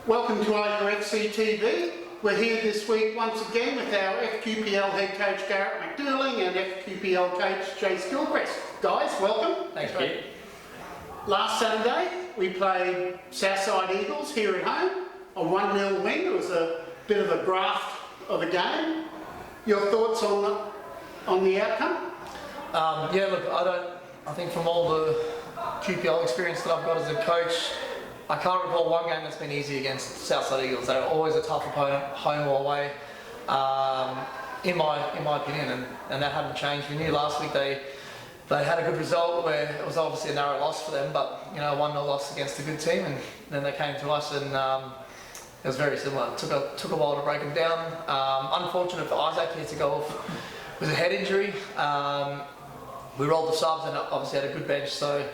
Welcome to our Rufc Tv. We're here this week once again with our FQPL head coach Garrett McDouling and FQPL coach Jayce Gilchrist. Guys, welcome. Thanks, mate. Last Saturday we played Southside Eagles here at home, a 1-0 win. It was a bit of a graft of a game. Your thoughts on the outcome? Yeah, look, I think from all the QPL experience that I've got as a coach, I can't recall one game that's been easy against Southside Eagles. They're always a tough opponent, home or away, in my opinion, and that hadn't changed. We knew last week they had a good result where it was obviously a narrow loss for them, but you know, a 1-0 loss against a good team, and then they came to us and it was very similar. It took a while to break them down. Unfortunate for Isaac, he had to go off with a head injury. We rolled the subs and obviously had a good bench. So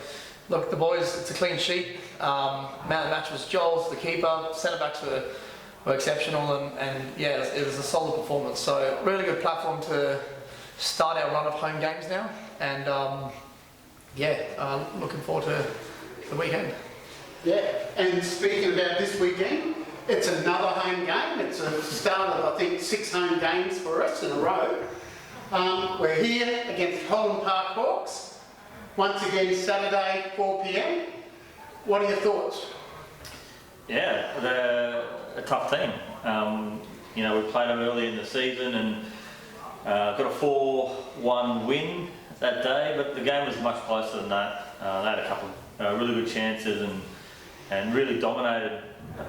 look, the boys, it's a clean sheet. Man of the match was Joel, the keeper. Centre backs were exceptional, and yeah, it was a solid performance. So really good platform to start our run of home games now, and looking forward to the weekend. Yeah, and speaking about this weekend, it's another home game. It's a start of, I think, 6 home games for us in a row. We're here against Holland Park Hawks. Once again, Saturday, 4 p.m. What are your thoughts? Yeah, they're a tough team. You know, we played them early in the season and got a 4-1 win that day, but the game was much closer than that. They had a couple of really good chances and really dominated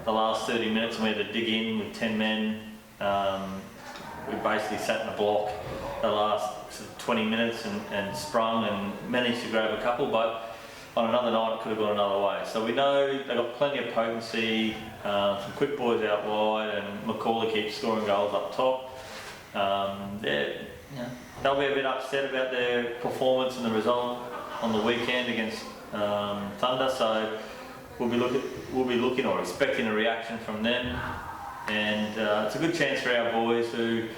the last 30 minutes, and we had to dig in with 10 men. We basically sat in the block the last 20 minutes and sprung and managed to grab a couple, but on another night it could have gone another way. So we know they've got plenty of potency, some quick boys out wide, and Macaulay keeps scoring goals up top. They'll be a bit upset about their performance and the result on the weekend against Thunder, so we'll be looking or expecting a reaction from them, and it's a good chance for our boys who,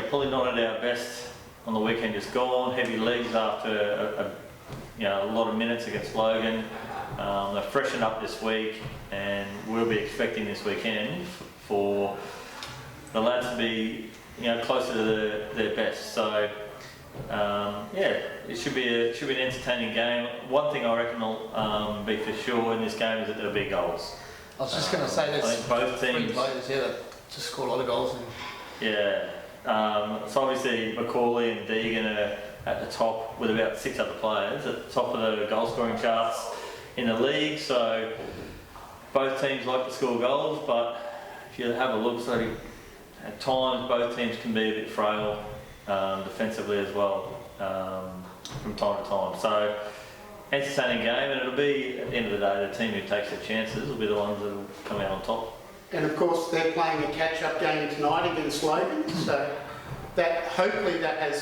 probably not at our best on the weekend just gone, heavy legs after a lot of minutes against Logan. They're freshened up this week, and we'll be expecting this weekend for the lads to be closer to their best. So it should be an entertaining game. One thing I reckon will be for sure in this game is that there'll be goals. I was just going to say there's both teams, 3 players here that just score a lot of goals. So obviously Macaulay and Deegan are at the top with about 6 other players at the top of the goal scoring charts in the league. So both teams like to score goals, but if you have a look, so at times both teams can be a bit frail defensively as well from time to time. So entertaining game, and it'll be at the end of the day the team who takes their chances will be the ones that will come out on top. And of course they're playing a catch-up game tonight against Logan, so that hopefully that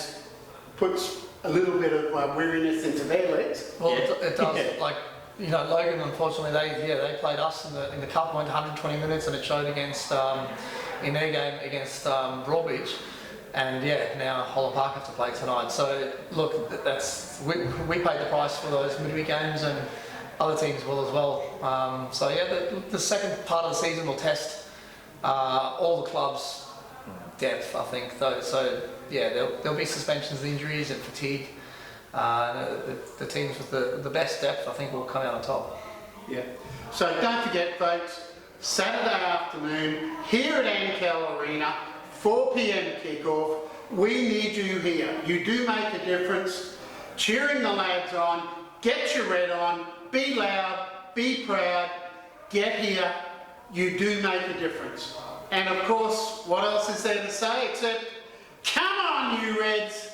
puts a little bit of weariness into their legs. Well, it does. Yeah. Logan, unfortunately, they played us in the cup, went 120 minutes, and it showed against in their game against Broadbeach, and now Holland Park have to play tonight. So look, we paid the price for those midweek games, and other teams will as well. The second part of the season will test all the clubs' depth, I think. There'll be suspensions, injuries, and fatigue. The teams with the best depth, I think, will come out on top. Yeah. So don't forget, folks, Saturday afternoon here at Ancal Arena, 4 p.m. kickoff. We need you here. You do make a difference. Cheering the lads on. Get your red on. Be loud. Be proud. Get here. You do make a difference. And of course, what else is there to say except, come on, you Reds!